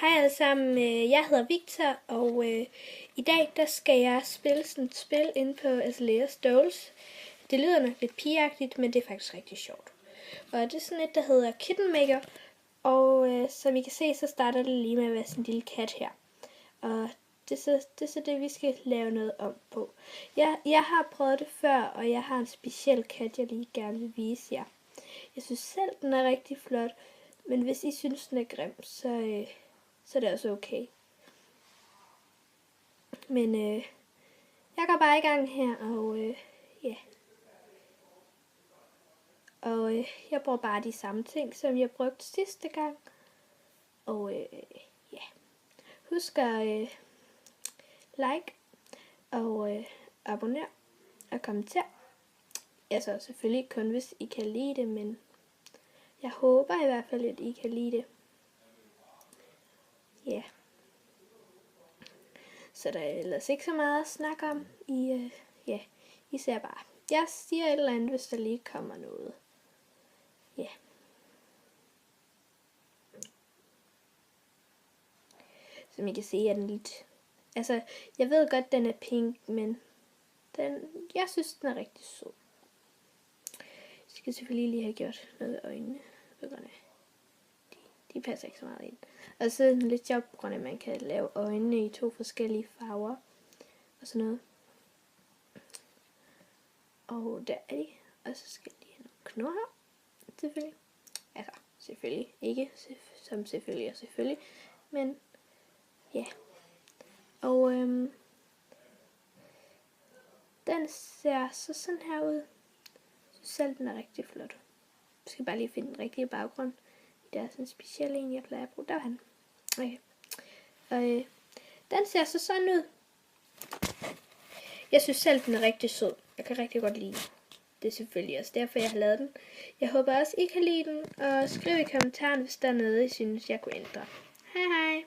Hej alle sammen, jeg hedder Victor, og i dag der skal jeg spille sådan et spil inde på Azalea's Dolls. Det lyder nok lidt pigeagtigt, men det er faktisk rigtig sjovt. Og det er sådan et, der hedder Kitten Maker, og som I kan se, så starter det lige med at være sådan en lille kat her. Og det er så det, vi skal lave noget om på. Jeg har prøvet det før, og jeg har en speciel kat, jeg lige gerne vil vise jer. Jeg synes selv, den er rigtig flot, men hvis I synes, den er grim, så er det også okay. Men jeg går bare i gang her, og ja. Og jeg bruger bare de samme ting, som jeg brugte sidste gang. Og ja. Husk at like og abonnere og kommentere. Altså selvfølgelig kun hvis I kan lide det, men jeg håber i hvert fald, at I kan lide det. Ja. Så der er ellers ikke så meget at snakke om. I ser bare. Jeg siger et eller andet, hvis der lige kommer noget. Ja. Som I kan se, er den lidt... Altså, jeg ved godt, den er pink, men jeg synes, den er rigtig sød. Jeg skal selvfølgelig lige have gjort noget ved øjnene. De passer ikke så meget ind. Og så er det lidt sjovt, på grund af, at man kan lave øjnene i 2 forskellige farver. Og sådan noget. Og der er de. Og så skal de have nogle knurrer her. Selvfølgelig. Altså, selvfølgelig ikke. Som selvfølgelig og selvfølgelig. Men, ja. Og den ser så sådan her ud. Jeg synes selv, den er rigtig flot. Jeg skal bare lige finde den rigtige baggrund. Der er sådan en speciel en, jeg plejer at bruge. Der var han. Okay. Og den ser så sådan ud. Jeg synes selv, den er rigtig sød. Jeg kan rigtig godt lide den. Det er selvfølgelig også derfor, jeg har lavet den. Jeg håber også, I kan lide den. Og skriv i kommentaren, hvis der er noget, I synes, jeg kunne ændre. Hej hej!